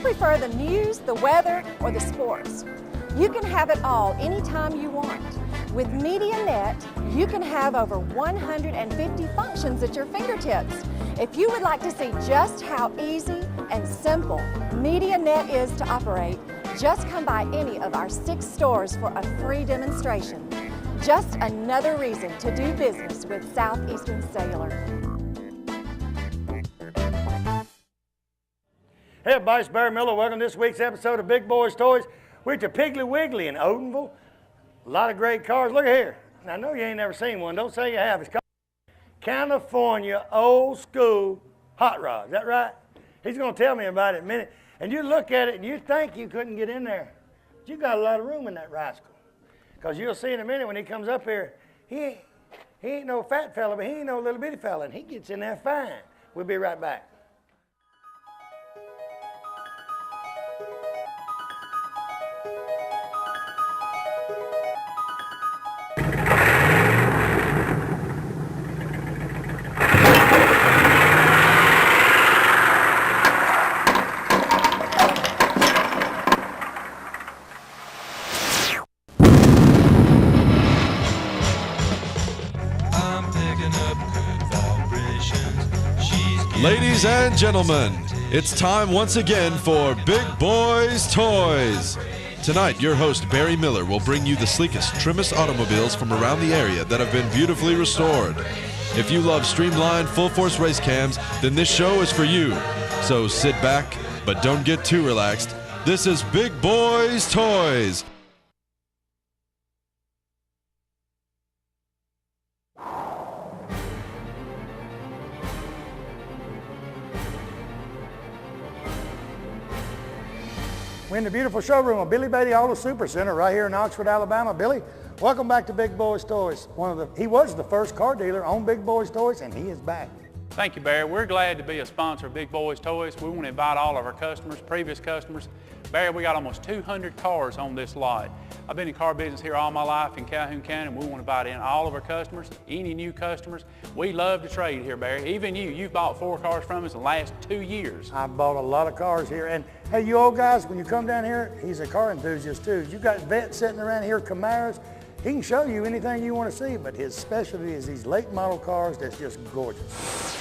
prefer the news, the weather, or the sports? You can have it all anytime you want. With MediaNet, you can have over 150 functions at your fingertips. If you would like to see just how easy and simple MediaNet is to operate, just come by any of our 6 stores for a free demonstration. Just another reason to do business with Southeastern Cellular. Hey everybody, it's Barry Miller. Welcome to this week's episode of Big Boys Toys. We're at the Piggly Wiggly in Odenville. A lot of great cars. Look at here. Now, I know you ain't never seen one. Don't say you have. It's called California Old School Hot Rod. Is that right? He's going to tell me about it in a minute. And you look at it and you think you couldn't get in there. But you got a lot of room in that rascal. Because you'll see in a minute when he comes up here, he ain't no fat fella, but he ain't no little bitty fella. And he gets in there fine. We'll be right back. Ladies and gentlemen, it's time once again for Big Boys Toys. Tonight, your host Barry Miller will bring you the sleekest, trimmest automobiles from around the area that have been beautifully restored. If you love streamlined, full-force race cams, then this show is for you. So sit back, but don't get too relaxed. This is Big Boys Toys. We're in the beautiful showroom of Billy Beatty Auto Super Center right here in Oxford, Alabama. Billy, welcome back to Big Boys Toys. He was the first car dealer on Big Boys Toys, and he is back. Thank you, Barry. We're glad to be a sponsor of Big Boys Toys. We want to invite all of our customers, previous customers. Barry, we got almost 200 cars on this lot. I've been in car business here all my life in Calhoun County, and we want to invite in all of our customers, any new customers. We love to trade here, Barry. Even you've bought 4 cars from us in the last 2 years. I've bought a lot of cars here, and hey, you old guys, when you come down here, he's a car enthusiast too. You got vets sitting around here, Camaros. He can show you anything you want to see, but his specialty is these late model cars that's just gorgeous.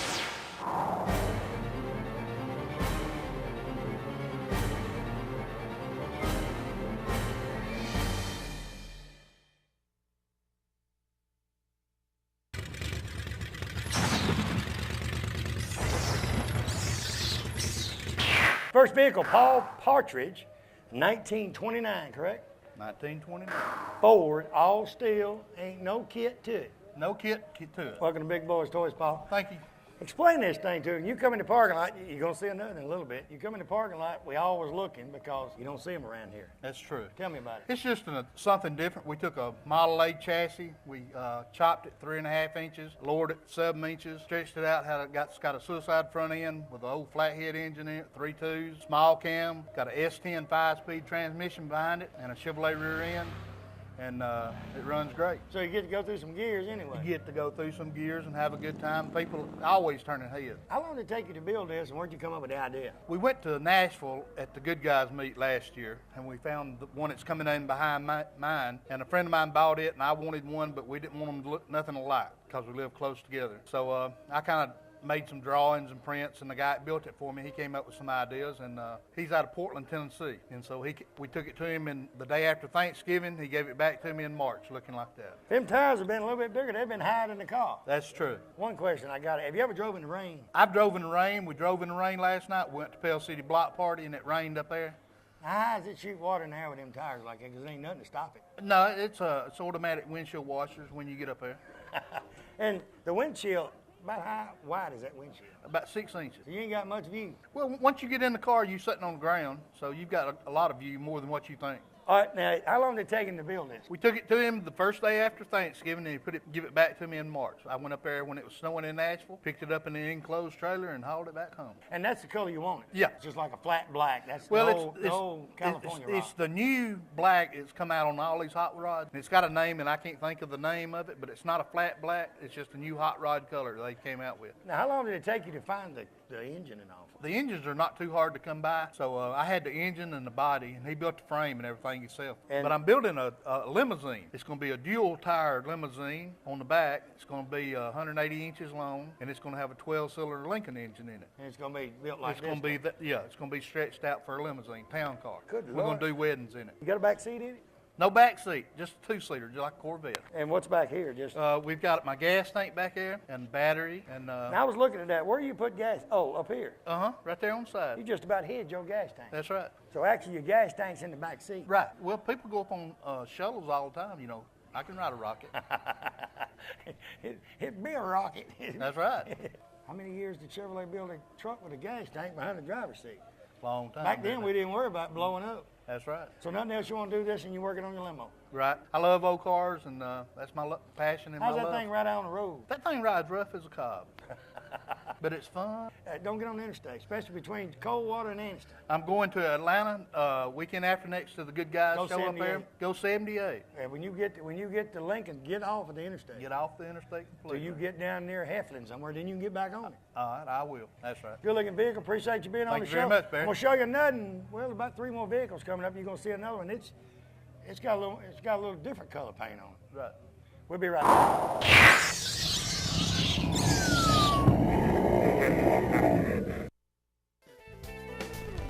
First vehicle, Paul Partridge, 1929, correct? 1929. Ford, all steel, ain't no kit to it. No kit to it. Welcome to Big Boys Toys, Paul. Thank you. Explain this thing to him. You come in the parking lot, you're going to see another in a little bit. You come in the parking lot, we always looking because you don't see them around here. That's true. Tell me about it. It's just something different. We took a Model A chassis, we chopped it 3.5 inches, lowered it 7 inches, stretched it out, it's got a suicide front end with an old flathead engine in it, 3.2s, small cam, got a S10 5-speed transmission behind it, and a Chevrolet rear end. And it runs great. So you get to go through some gears anyway. You get to go through some gears and have a good time. People always turn their head. How long did it take you to build this, and where'd you come up with the idea? We went to Nashville at the Good Guys meet last year, and we found the one that's coming in behind mine. And a friend of mine bought it, and I wanted one, but we didn't want them to look nothing alike because we live close together. So I kind of made some drawings and prints, and the guy that built it for me, he came up with some ideas, and he's out of Portland, Tennessee. And so we took it to him, and the day after Thanksgiving, he gave it back to me in March, looking like that. Them tires have been a little bit bigger. They've been higher in the car. That's true. One question I got. Have you ever drove in the rain? I've drove in the rain. We drove in the rain last night. We went to Pell City Block Party, and it rained up there. How does it shoot water in the air with them tires like that? Because there ain't nothing to stop it. No, it's automatic windshield washers when you get up there. And the windshield, about how wide is that windshield? About 6 inches. So you ain't got much view. Well, once you get in the car, you're sitting on the ground, so you've got a lot of view, more than what you think. All right, now, how long did it take him to build this? We took it to him the first day after Thanksgiving, and he give it back to me in March. I went up there when it was snowing in Nashville, picked it up in the enclosed trailer, and hauled it back home. And that's the color you wanted? Yeah. It's just like a flat black. That's Well, the old California rock. it's the new black. It's come out on all these hot rods. And it's got a name, and I can't think of the name of it, but it's not a flat black. It's just a new hot rod color they came out with. Now, how long did it take you to find the engine and all? The engines are not too hard to come by, so I had the engine and the body, and he built the frame and everything himself. But I'm building a limousine. It's going to be a dual-tired limousine on the back. It's going to be 180 inches long, and it's going to have a 12-cylinder Lincoln engine in it. And it's going to be built like it's going to be it's going to be stretched out for a limousine, town car. Good We're Lord. going to do weddings in it. You got a back seat in it? No back seat, just a two-seater, just like a Corvette. And what's back here? Just We've got my gas tank back there and battery and. Now, I was looking at that. Where do you put gas? Oh, up here. Right there on the side. You just about hid your gas tank. That's right. So actually, your gas tank's in the back seat. Right. Well, people go up on shuttles all the time. You know, I can ride a rocket. It'd be a rocket. That's right. How many years did Chevrolet build a truck with a gas tank behind the driver's seat? Long time. Back then, we didn't worry about blowing up. That's right. So nothing else you want to do this and you're working on your limo? Right. I love old cars, and that's my passion and How's my that love. thing right out on the road? That thing rides rough as a cob. But it's fun. Don't get on the interstate, especially between Coldwater and Anniston. I'm going to Atlanta weekend after next to the good guys Go show up there. 78. Go 78. And when you get to Lincoln, get off of the interstate. Get off the interstate So completely. you get down near Heflin somewhere, then you can get back on it. All right, I will. That's right. Good looking vehicle. Appreciate you being on Thank the you show. very much, Barry. I'm gonna show you another. Well, about 3 more vehicles coming up. You're gonna see another one. It's got a little different color paint on it. Right. We'll be right back.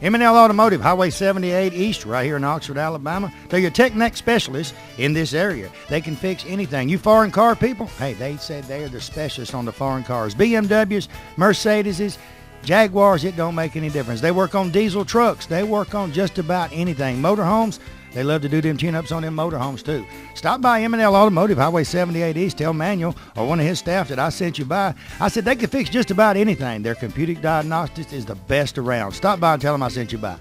M&L Automotive, Highway 78 East, right here in Oxford, Alabama. They're your Tech-Neck specialists in this area. They can fix anything. You foreign car people? Hey, they said they are the specialists on the foreign cars. BMWs, Mercedes, Jaguars, it don't make any difference. They work on diesel trucks. They work on just about anything. Motorhomes, they love to do them tune-ups on them motorhomes too. Stop by M&L Automotive, Highway 78 East. Tell Manuel or one of his staff that I sent you by. I said they can fix just about anything. Their computer diagnostics is the best around. Stop by and tell them I sent you by.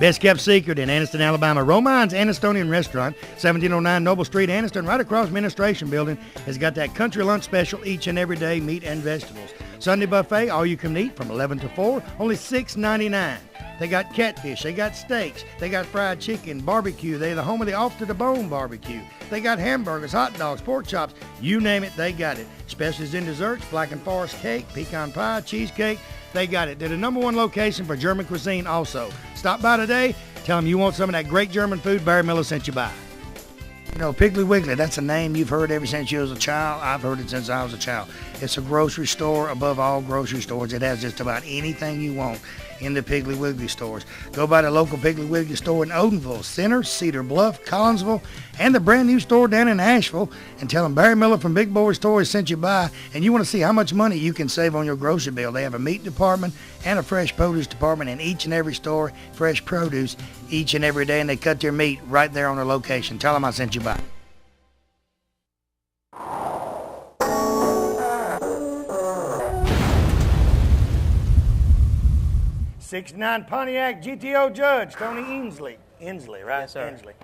Best kept secret in Anniston, Alabama. Romine's Annistonian Restaurant, 1709 Noble Street, Anniston, right across Administration Building, has got that country lunch special each and every day, meat and vegetables. Sunday buffet, all you can eat from 11 to 4, only $6.99. They got catfish, they got steaks, they got fried chicken, barbecue. They're the home of the off to the bone barbecue. They got hamburgers, hot dogs, pork chops, you name it, they got it. Specialties in desserts, Black and Forest cake, pecan pie, cheesecake, they got it. They're the #1 location for German cuisine also. Stop by today, tell them you want some of that great German food Barry Miller sent you by. You know, Piggly Wiggly, that's a name you've heard ever since you was a child. I've heard it since I was a child. It's a grocery store above all grocery stores. It has just about anything you want in the Piggly Wiggly stores. Go by the local Piggly Wiggly store in Odenville, Center, Cedar Bluff, Collinsville, and the brand new store down in Asheville, and tell them Barry Miller from Big Boyz Toyz sent you by, and you want to see how much money you can save on your grocery bill. They have a meat department and a fresh produce department in each and every store, fresh produce each and every day, and they cut their meat right there on their location. Tell them I sent you by. '69 Pontiac GTO Judge, Tony Inslee, right? Yes, sir. Inslee.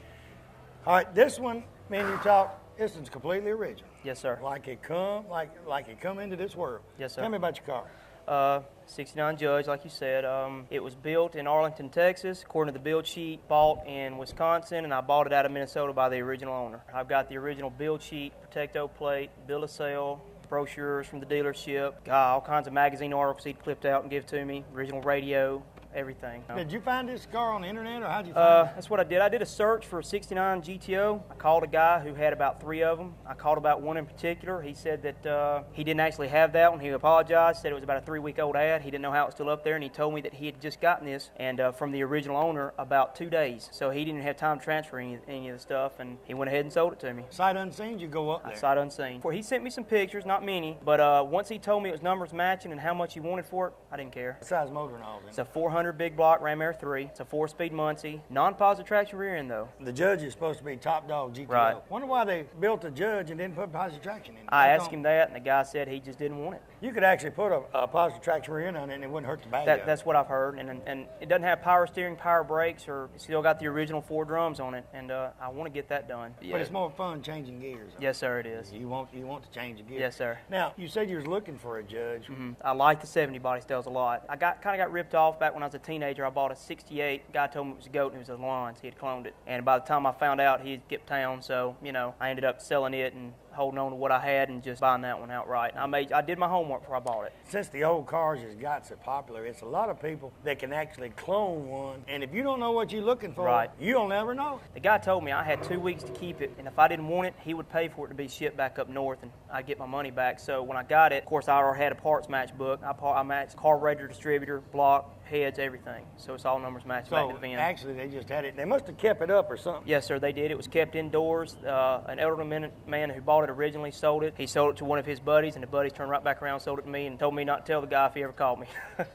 All right, this one, man, you talk, this one's completely original. Yes, sir. Like it come into this world. Yes, sir. Tell me about your car. 69 Judge, like you said. It was built in Arlington, Texas, according to the build sheet, bought in Wisconsin, and I bought it out of Minnesota by the original owner. I've got the original build sheet, Protecto plate, bill of sale, brochures from the dealership, got all kinds of magazine articles he'd clipped out and give to me, original radio, everything. Did you find this car on the internet, or how'd you find it? That's what I did. I did a search for a 69 GTO. I called a guy who had about 3 of them. I called about one in particular. He said that he didn't actually have that one. He apologized, said it was about a 3-week-old ad. He didn't know how it was still up there, and he told me that he had just gotten this and from the original owner about 2 days. So he didn't have time to transfer any of the stuff, and he went ahead and sold it to me. Sight unseen, you go up there. Sight unseen. He sent me some pictures, not many, but once he told me it was numbers matching and how much he wanted for it, I didn't care. What size motor and all, then? It's a 400 400 big block Ram Air 3. It's a 4-speed Muncie. Non-positive traction rear end though. The Judge is supposed to be top dog GTO. Right. Wonder why they built a Judge and didn't put positive traction in it. I asked him that, and the guy said he just didn't want it. You could actually put a positive traction rear end on it and it wouldn't hurt the back. That's what I've heard, and it doesn't have power steering, power brakes, or it's still got the original 4 drums on it, and I want to get that done. But it's more fun changing gears. Yes, sir, it is. You want to change the gears. Yes, sir. Now, you said you was looking for a Judge. I like the 70 body styles a lot. I kind of got ripped off back when I was a teenager. I bought a 68. Guy told me it was a goat and it was a Lawrence. He had cloned it. And by the time I found out, he had skipped town. So, I ended up selling it and holding on to what I had and just buying that one outright. I did my homework before I bought it. Since the old cars has got so popular, it's a lot of people that can actually clone one. And if you don't know what you're looking for, Right. you'll never know. The guy told me I had 2 weeks to keep it, and if I didn't want it, he would pay for it to be shipped back up north, and I'd get my money back. So when I got it, of course, I already had a parts match book. I matched carburetor, distributor, block, heads, everything. So it's all numbers matched back to So the VIN. actually, they just had it. They must have kept it up or something. Yes, sir, they did. It was kept indoors. An elderly man who bought it originally sold it. He sold it to one of his buddies, and the buddies turned right back around and sold it to me and told me not to tell the guy if he ever called me.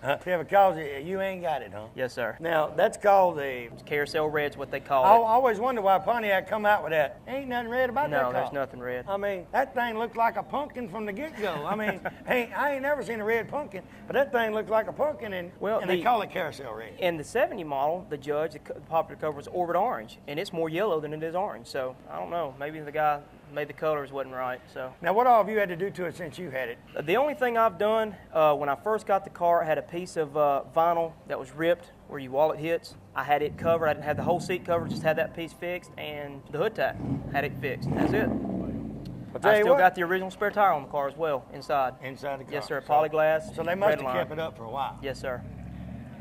If it calls you ain't got it, huh? Yes, sir. Now, that's called the... Carousel red's what they call I it. always wonder why Pontiac come out with that. Ain't nothing red about that car. No, there's nothing red. I mean, that thing looked like a pumpkin from the get-go. I mean, I ain't never seen a red pumpkin, but that thing looked like a pumpkin, and they call it carousel red. In the 70 model, the Judge, the popular cover was Orbit Orange, and it's more yellow than it is orange. So I don't know. Maybe the guy made the colors wasn't right. So now, what all have you had to do to it since you had it? The only thing I've done when I first got the car, I had a piece of vinyl that was ripped where your wallet hits. I had it covered. I didn't have the whole seat covered. Just had that piece fixed, and the hood tap had it fixed. That's it. I still got the original spare tire on the car as well inside. Inside the car. Yes, sir. Polyglass. So they must have kept it up for a while. Yes, sir.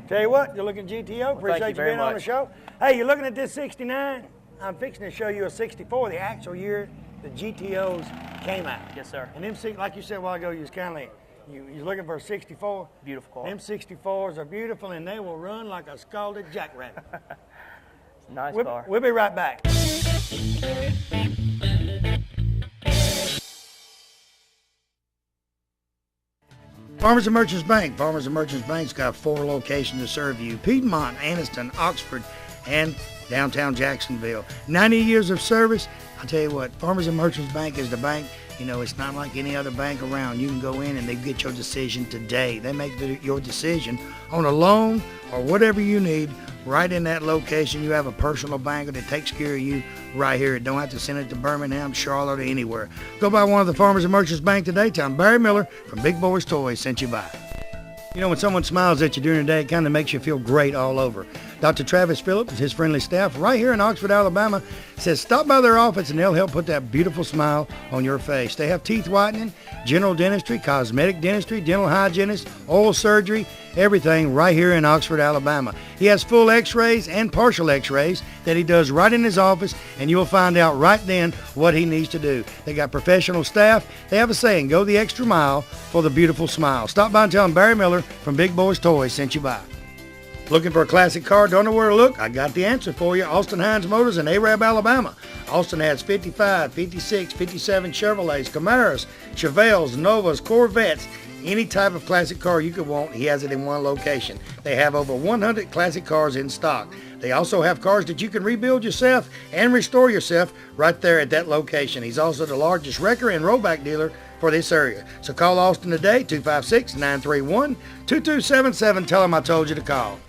Tell you what, you're looking GTO. Appreciate you being on the show. Hey, you're looking at this 69. I'm fixing to show you a 64, the actual year the GTOs came out. Yes, sir. And them, like you said a while ago, you was kind of you're looking for a 64. Beautiful car. Them 64s are beautiful, and they will run like a scalded jackrabbit. It's a nice car. We'll be right back. Farmers and Merchants Bank. Farmers and Merchants Bank's got 4 locations to serve you: Piedmont, Anniston, Oxford, and downtown Jacksonville. 90 years of service. I'll tell you what, Farmers and Merchants Bank is the bank. It's not like any other bank around. You can go in and they get your decision today. They make your decision on a loan or whatever you need right in that location. You have a personal banker that takes care of you right here. Don't have to send it to Birmingham, Charlotte, or anywhere. Go by one of the Farmers and Merchants Bank today. Tell them Barry Miller from Big Boyz Toys sent you by. When someone smiles at you during the day, it kind of makes you feel great all over. Dr. Travis Phillips and his friendly staff right here in Oxford, Alabama, says stop by their office and they'll help put that beautiful smile on your face. They have teeth whitening, general dentistry, cosmetic dentistry, dental hygienist, oral surgery, everything right here in Oxford, Alabama. He has full x-rays and partial x-rays that he does right in his office, and you'll find out right then what he needs to do. They got professional staff. They have a saying, go the extra mile for the beautiful smile. Stop by and tell them Barry Miller from Big Boyz Toys sent you by. Looking for a classic car? Don't know where to look? I got the answer for you. Austin Hines Motors in Arab, Alabama. Austin has 55, 56, 57 Chevrolets, Camaros, Chevelles, Novas, Corvettes, any type of classic car you could want. He has it in one location. They have over 100 classic cars in stock. They also have cars that you can rebuild yourself and restore yourself right there at that location. He's also the largest wrecker and rollback dealer for this area. So call Austin today, 256-931-2277. Tell him I told you to call.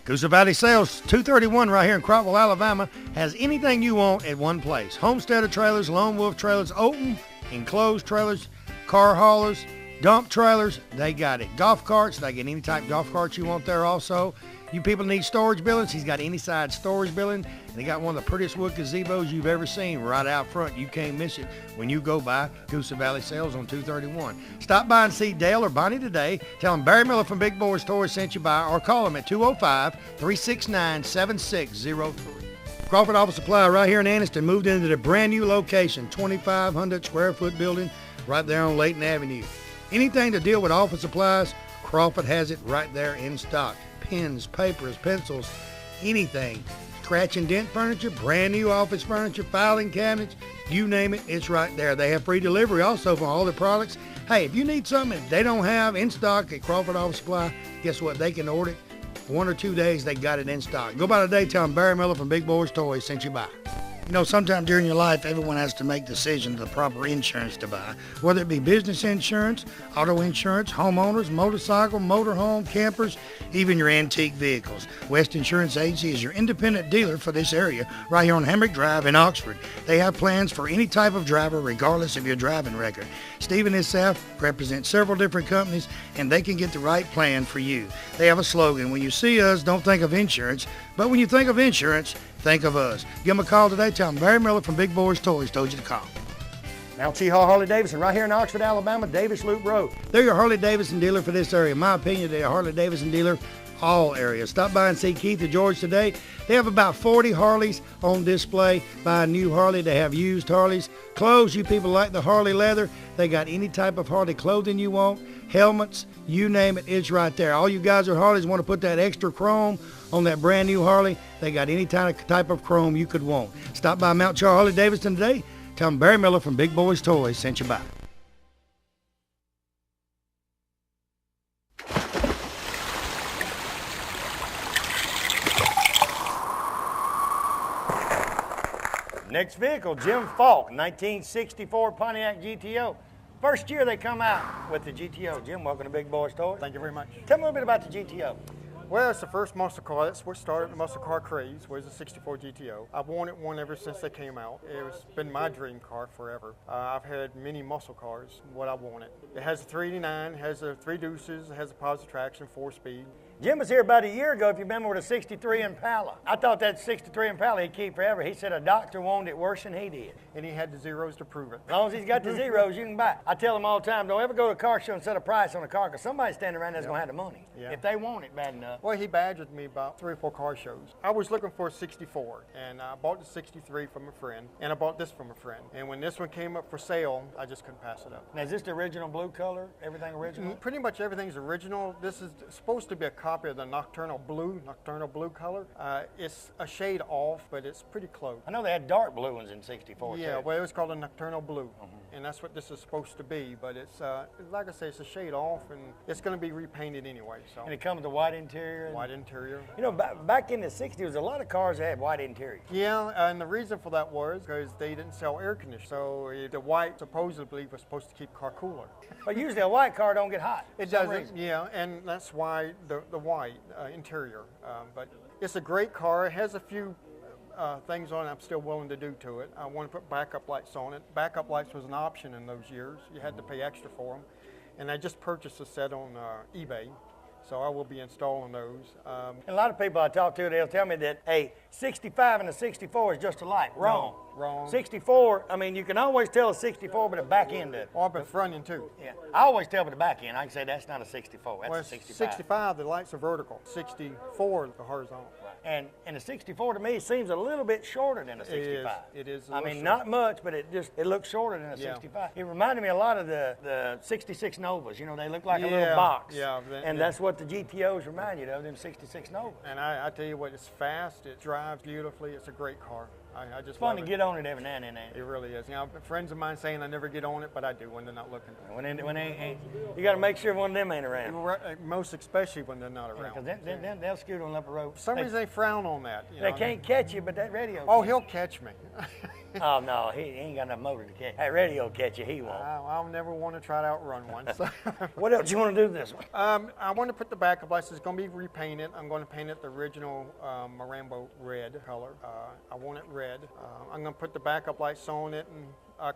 Coosa Valley Sales, 231 right here in Crockwell, Alabama, has anything you want at one place. Homesteader trailers, Lone Wolf trailers, open, enclosed trailers, car haulers, dump trailers, they got it. Golf carts, they get any type of golf carts you want there also. You people need storage buildings, he's got any side storage building. And they got one of the prettiest wood gazebos you've ever seen right out front. You can't miss it when you go by Coosa Valley Sales on 231. Stop by and see Dale or Bonnie today. Tell them Barry Miller from Big Boyz Toys sent you by, or call them at 205-369-7603. Crawford Office Supply right here in Anniston moved into the brand new location, 2,500 square foot building right there on Layton Avenue. Anything to deal with office supplies, Crawford has it right there in stock. Pens, papers, pencils, anything. Scratch and dent furniture, brand new office furniture, filing cabinets, you name it, it's right there. They have free delivery also for all their products. Hey, if you need something that they don't have in stock at Crawford Office Supply, guess what? They can order it. 1 or 2 days, they got it in stock. Go by today, tell them Barry Miller from Big Boyz Toys sent you by. You know, sometime during your life, everyone has to make decisions of the proper insurance to buy, whether it be business insurance, auto insurance, homeowners, motorcycle, motorhome, campers, even your antique vehicles. West Insurance Agency is your independent dealer for this area right here on Hamrick Drive in Oxford. They have plans for any type of driver regardless of your driving record. Steve and his staff represent several different companies and they can get the right plan for you. They have a slogan, when you see us, don't think of insurance, but when you think of insurance, think of us. Give them a call today. Tell them Barry Miller from Big Boyz Toys told you to call. Mount Cheahaw Harley Davidson, right here in Oxford, Alabama, Davis Loop Road. They're your Harley Davidson dealer for this area. In my opinion, they're a Harley Davidson dealer all areas. Stop by and see Keith or George today. They have about 40 Harleys on display. Buy a new Harley. They have used Harleys. Clothes, you people like the Harley leather. They got any type of Harley clothing you want. Helmets, you name it, it's right there. All you guys with Harleys want to put that extra chrome on that brand new Harley. They got any type of chrome you could want. Stop by Mount Cheahaw Harley Davidson today. Tell them Barry Miller from Big Boyz Toys sent you by. Next vehicle, Jim Falk, 1964 Pontiac GTO. First year they come out with the GTO. Jim, welcome to Big Boyz Toys. Thank you very much. Tell me a little bit about the GTO. Well, it's the first muscle car. That's what started the muscle car craze, was the 64 GTO. I've wanted one ever since they came out. It's been my dream car forever. I've had many muscle cars, what I wanted. It has a 389, has the 3 deuces, it has a positive traction, 4-speed. Jim was here about a year ago, if you remember, with a 63 Impala. I thought that 63 Impala he'd keep forever. He said a doctor wanted it worse than he did. And he had the zeros to prove it. As long as he's got the zeros, you can buy it. I tell him all the time, don't ever go to a car show and set a price on a car, because somebody's standing around there's going to have the money. Yeah. If they want it bad enough. Well, he badgered me about 3 or 4 car shows. I was looking for a 64, and I bought the 63 from a friend, and I bought this from a friend. And when this one came up for sale, I just couldn't pass it up. Now, is this the original blue color? Everything original? Pretty much everything's original. This is supposed to be a copy of the nocturnal blue color. It's a shade off, but it's pretty close. I know they had dark blue ones in 64 Yeah, too. well, it was called a nocturnal blue, and that's what this is supposed to be. But it's like I say, it's a shade off, and it's going to be repainted anyway. So. And it comes with a white interior. White interior. You know, back in the 60s, there was a lot of cars that had white interior. Yeah, and the reason for that was because they didn't sell air conditioning. So the white supposedly was supposed to keep the car cooler. But usually a white car don't get hot. It doesn't, yeah, and that's why the white interior. But it's a great car. It has a few things on it I'm still willing to do to it. I want to put backup lights on it. Backup lights was an option in those years. You had to pay extra for them. And I just purchased a set on eBay. So I will be installing those. And a lot of people I talk to, they'll tell me that a 65 and a 64 is just alike. Wrong. Wrong. 64, I mean, you can always tell a 64 by the back end of it. Or but front end too. Yeah. I always tell by the back end. I can say that's not a 64, that's Well, a 65. 65, the lights are vertical. 64, the horizontal. And a 64 to me seems a little bit shorter than a 65. It is. I mean, not much, but it looks shorter than a 65. It reminded me a lot of the 66 Novas. You know, they look like a little box. Yeah. And that's what the GTOs remind you of, them 66 Novas. And I tell you what, it's fast, it drives beautifully, it's a great car. I just It's fun love to get on it every now and then. It really is. You know, friends of mine saying I never get on it, but I do when they're not looking. You got to make sure one of them ain't around. Most especially when they're not around. Because they'll scoot on up the road. For some reason they frown on that. They can't catch you, but that radio. Oh, he'll catch me. Oh no, he ain't got enough motor to catch. That radio will catch you. He won't. I'll never want to try to outrun one. So. What else do you want to do this one? I want to put the backup lights. It's going to be repainted. I'm going to paint it the original Marambo red color. I want it red. I'm going to put the backup lights on it and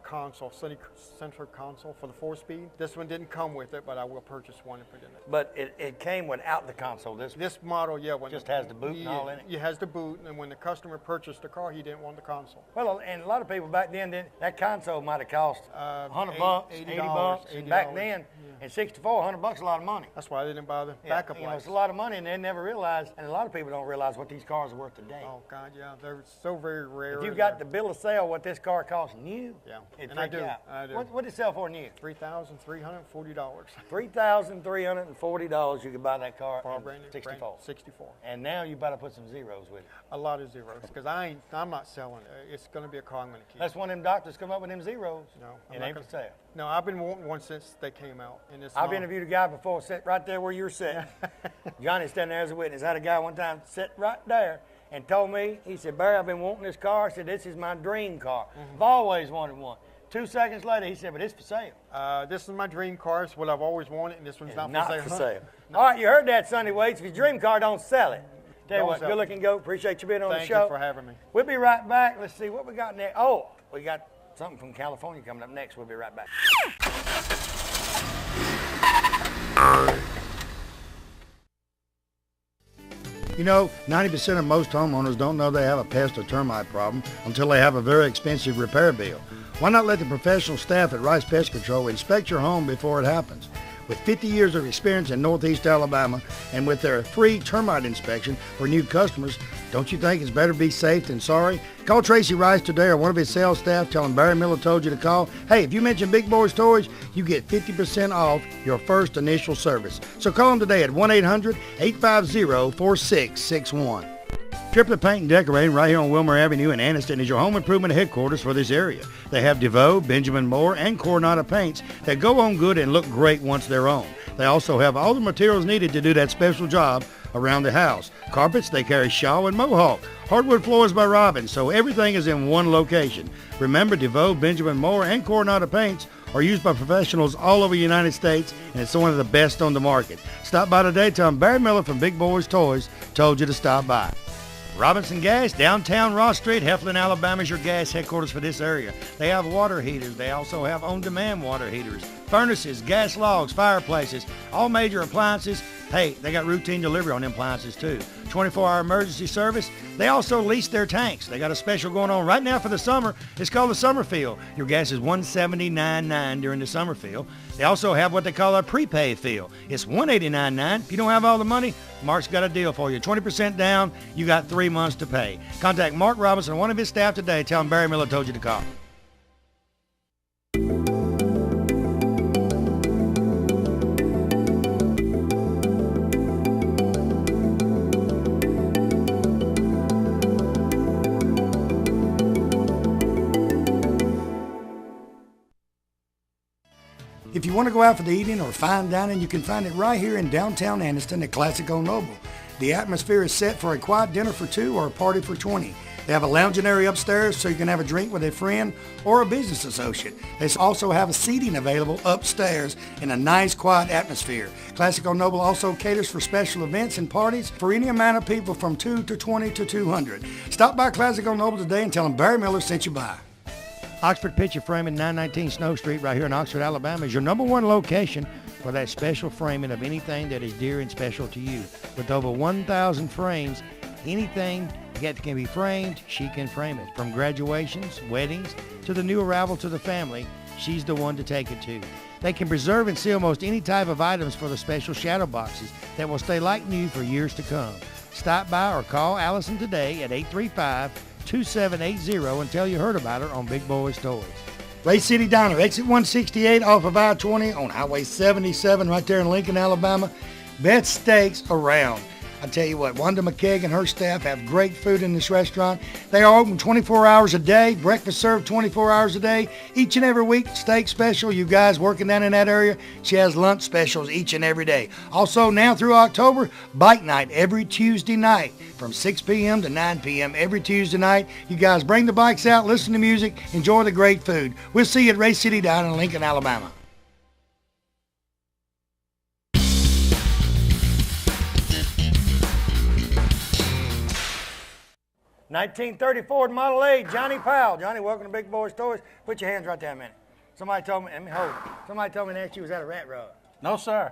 console, center console for the 4-speed. This one didn't come with it, but I will purchase one and put it in it. But it came without the console. This model, yeah. When just has the boot and all in it? It has the boot, and when the customer purchased the car, he didn't want the console. Well, and a lot of people back then, that console might have cost $100 bucks, $80 bucks. And back then, And 64, $100 a lot of money. That's why I didn't buy the Yeah, backup you know, lights. it's a lot of money, and they never realize, and a lot of people don't realize what these cars are worth today. Oh God, yeah, they're so very rare. If you've got the bill of sale, what this car costs new, Yeah, it'd and I freak you do, out. I do. What did it sell for new? $3,340. $3,340 you could buy that car For a in brand new, 64. 64. And now you better put some zeros with it. A lot of zeros, because I'm not selling it. It's going to be a car I'm going to keep. That's one of them doctors come up with them zeros. No, I'm It not ain't for gonna- sale. No, I've been wanting one since they came out. And it's I've not- interviewed a guy before, sit right there where you're sitting. Johnny's standing there as a witness. I had a guy one time sit right there and told me, he said, Barry, I've been wanting this car. I said, this is my dream car. I've always wanted one. 2 seconds later, he said, but it's for sale. This is my dream car. It's what I've always wanted, and this one's It's not for sale. All right, you heard that, Sonny Waits. If your dream car, don't sell it. Tell you Don't what, sell good it. looking goat. Appreciate you being on the Thank show. you for having me. We'll be right back. Let's see what we got next. Oh, we got something from California coming up next. We'll be right back. You know, 90% of most homeowners don't know they have a pest or termite problem until they have a very expensive repair bill. Why not let the professional staff at Rice Pest Control inspect your home before it happens? With 50 years of experience in Northeast Alabama and with their free termite inspection for new customers, don't you think it's better to be safe than sorry? Call Tracy Rice today or one of his sales staff. Tell him Barry Miller told you to call. Hey, if you mention Big Boyz Toys, you get 50% off your first initial service. So call them today at 1-800-850-4661. Triplet Paint and Decorating right here on Wilmer Avenue in Anniston is your home improvement headquarters for this area. They have DeVoe, Benjamin Moore, and Coronado paints that go on good and look great once they're on. They also have all the materials needed to do that special job around the house. Carpets, they carry Shaw and Mohawk. Hardwood floors by Robin, so everything is in one location. Remember, DeVoe, Benjamin Moore, and Coronado paints are used by professionals all over the United States, and it's one of the best on the market. Stop by today. Tell them Barry Miller from Big Boyz Toys told you to stop by. Robinson Gas, downtown Ross Street, Heflin, Alabama is your gas headquarters for this area. They have water heaters. They also have on-demand water heaters, furnaces, gas logs, fireplaces, all major appliances. Hey, they got routine delivery on them appliances too. 24-hour emergency service. They also lease their tanks. They got a special going on right now for the summer. It's called the Summer Fill. Your gas is $179.9 during the summer fill. They also have what they call a prepaid fill. It's $189.9. If you don't have all the money, Mark's got a deal for you. 20% down, you got 3 months to pay. Contact Mark Robinson or one of his staff today. Tell him Barry Miller told you to call. If you want to go out for the evening or fine dining, you can find it right here in downtown Anniston at Classic Old Noble. The atmosphere is set for a quiet dinner for 2 or a party for 20. They have a lounging area upstairs so you can have a drink with a friend or a business associate. They also have a seating available upstairs in a nice quiet atmosphere. Classic Old Noble also caters for special events and parties for any amount of people from 2 to 20 to 200. Stop by Classic Old Noble today and tell them Barry Miller sent you by. Oxford Picture Framing, 919 Snow Street, right here in Oxford, Alabama, is your #1 location for that special framing of anything that is dear and special to you. With over 1,000 frames, anything that can be framed, she can frame it. From graduations, weddings, to the new arrival to the family, she's the one to take it to. They can preserve and seal most any type of items for the special shadow boxes that will stay like new for years to come. Stop by or call Allison today at 835-2780 and tell you heard about her on Big Boyz Toys. Ray City Diner, exit 168 off of I-20 on Highway 77 right there in Lincoln, Alabama. Best steaks around. I tell you what, Wanda McKeag and her staff have great food in this restaurant. They are open 24 hours a day, breakfast served 24 hours a day. Each and every week, steak special. You guys working down in that area, she has lunch specials each and every day. Also, now through October, bike night every Tuesday night from 6 p.m. to 9 p.m. every Tuesday night. You guys bring the bikes out, listen to music, enjoy the great food. We'll see you at Ray City Diner in Lincoln, Alabama. 1934 Model A, Johnny Powell. Johnny, welcome to Big Boyz Toys. Put your hands right there a minute. Somebody told me, let me hold it. Somebody told me to ask you, was that a rat rod? No, sir.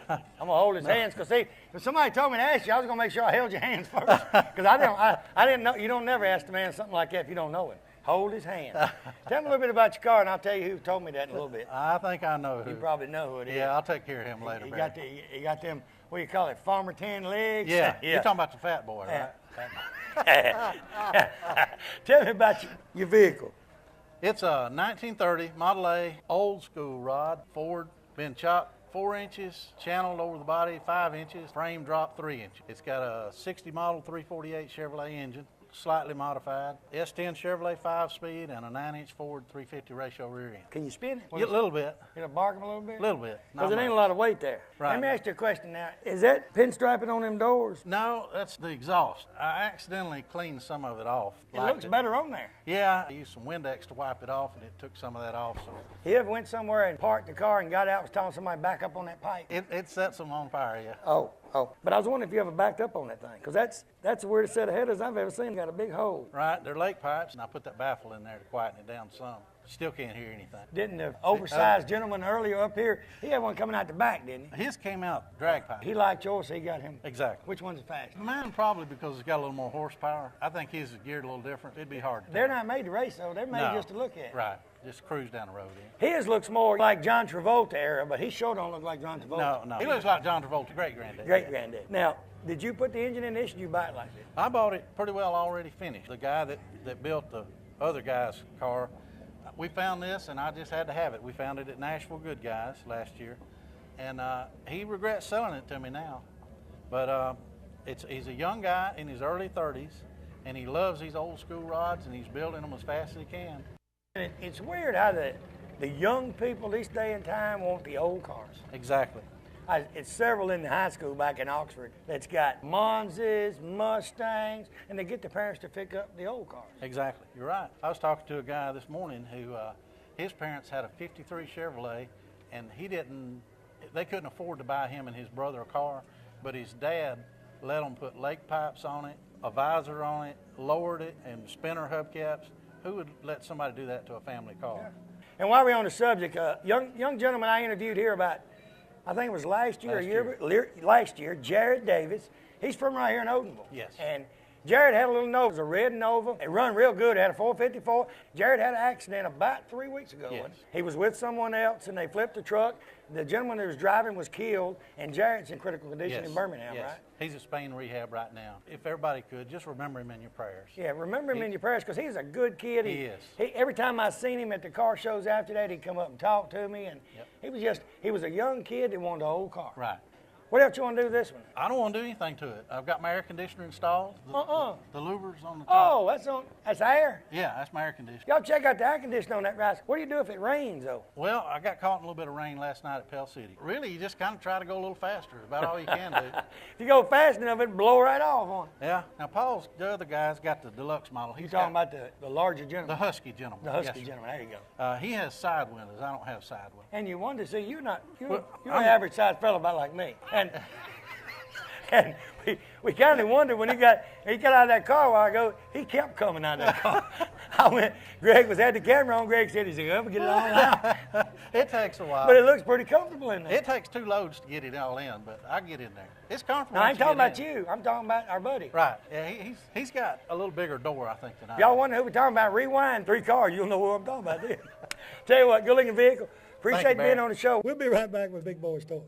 I'm going to hold his hands, because see, if somebody told me to ask you, I was going to make sure I held your hands first. Because I didn't know, you don't never ask a man something like that if you don't know him. Hold his hand. Tell me a little bit about your car, and I'll tell you who told me that in a little bit. I think I know who. You probably know who it is. Yeah, I'll take care of him later. He got them, what do you call it, farmer tan legs? Yeah, you're talking about the fat boy, right? Tell me about your vehicle. It's a 1930 Model A, old school rod, Ford, been chopped 4 inches, channeled over the body 5 inches, frame dropped 3 inches. It's got a 60 model 348 Chevrolet engine, slightly modified, S10 Chevrolet 5-speed, and a 9-inch Ford 350 ratio rear end. Can you spin it? A little bit. It'll bark him a little bit? A little bit. Because it ain't a lot of weight there. Right. Let me ask you a question now. Is that pinstriping on them doors? No, that's the exhaust. I accidentally cleaned some of it off. It looks better on there. Yeah, I used some Windex to wipe it off, and it took some of that off. So You ever went somewhere and parked the car and got out and was telling somebody back up on that pipe? it sets them on fire, yeah. Oh. But I was wondering if you ever backed up on that thing, because that's the weirdest set of headers I've ever seen. Got a big hole. Right, they're lake pipes, and I put that baffle in there to quieten it down some. Still can't hear anything. Didn't the oversized gentleman earlier up here, he had one coming out the back, didn't he? His came out drag pipe. He liked yours, so he got him. Exactly. Which one's the fastest? Mine probably because it's got a little more horsepower. I think his is geared a little different. It'd be hard to They're tell. not made to race, though. They're made No. just to look at. Right, just cruise down the road in. His looks more like John Travolta era, but he sure don't look like John Travolta. No, he looks like John Travolta, great-granddad. Great-granddad. Now, did you put the engine in this, or did you buy it like this? I bought it pretty well already finished. The guy that built the other guy's car, we found this, and I just had to have it. We found it at Nashville Good Guys last year, and he regrets selling it to me now. But he's a young guy in his early 30s, and he loves these old school rods, and he's building them as fast as he can. It's weird how the young people this day and time want the old cars. Exactly. It's several in the high school back in Oxford that's got Monzas, Mustangs, and they get the parents to pick up the old cars. Exactly, you're right. I was talking to a guy this morning who his parents had a 53 Chevrolet, and they couldn't afford to buy him and his brother a car, but his dad let them put lake pipes on it, a visor on it, lowered it, and spinner hubcaps. Who would let somebody do that to a family car? Yeah. And while we're on the subject, young gentleman I interviewed here about, I think it was last year, Jared Davis. He's from right here in Odenville. Yes. And Jared had a little Nova, it was a red Nova. It run real good, it had a 454. Jared had an accident about 3 weeks ago. Yes. He was with someone else, and they flipped the truck. The gentleman that was driving was killed, and Jared's in critical condition in Birmingham, yes. right? He's at Spain rehab right now. If everybody could, just remember him in your prayers. Yeah, remember him in your prayers, because he's a good kid. He is. Every time I seen him at the car shows after that, he'd come up and talk to me, and he was a young kid that wanted an old car. Right. What else you want to do with this one? I don't want to do anything to it. I've got my air conditioner installed. The louvers on the top. Oh, that's air? Yeah, that's my air conditioner. Y'all check out the air conditioner on that rice. What do you do if it rains, though? Well, I got caught in a little bit of rain last night at Pell City. Really, you just kind of try to go a little faster. It's about all you can do. If you go fast enough, it'll blow right off on it. Yeah. Now, Paul's, the other guy's got the deluxe model. You're talking about the larger gentleman? The husky gentleman. The husky gentleman, there you go. He has side windows. I don't have side windows. And you wonder, see, you're an I'm average sized fellow about like me. And we kind of wondered when he got out of that car a while ago, he kept coming out of that car. Greg had the camera on. Greg said, "Up and get it all out." It takes a while. But it looks pretty comfortable in there. It takes 2 loads to get it all in, but I get in there. It's comfortable. No, I ain't talking about you. I'm talking about our buddy. Right. Yeah, he's got a little bigger door, I think, than I do. Y'all wonder who we're talking about? Rewind 3 cars. You'll know what I'm talking about then. Tell you what, good looking vehicle. Appreciate being on the show. We'll be right back with Big Boyz Toyz.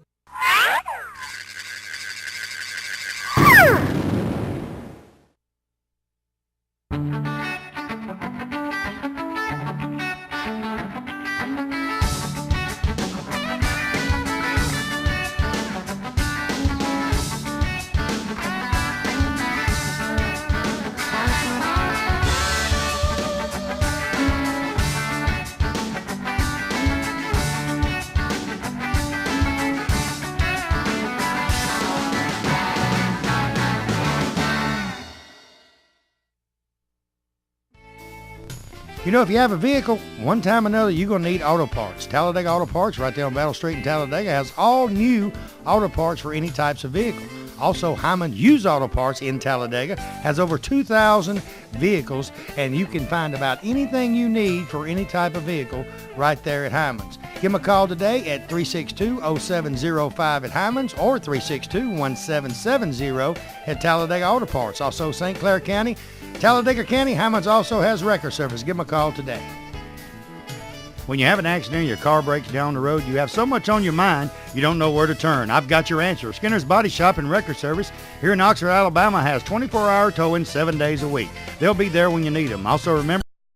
You know, if you have a vehicle, one time or another, you're going to need auto parts. Talladega Auto Parts, right there on Battle Street in Talladega, has all new auto parts for any types of vehicle. Also, Hyman Used Auto Parts in Talladega has over 2,000 vehicles, and you can find about anything you need for any type of vehicle right there at Hyman's. Give them a call today at 362-0705 at Hyman's or 362-1770 at Talladega Auto Parts. Also, St. Clair County, Talladega County, Hyman's also has wrecker service. Give them a call today. When you have an accident and your car breaks down the road, you have so much on your mind, you don't know where to turn. I've got your answer. Skinner's Body Shop and Wrecker Service here in Oxford, Alabama has 24-hour towing 7 days a week. They'll be there when you need them. Also remember,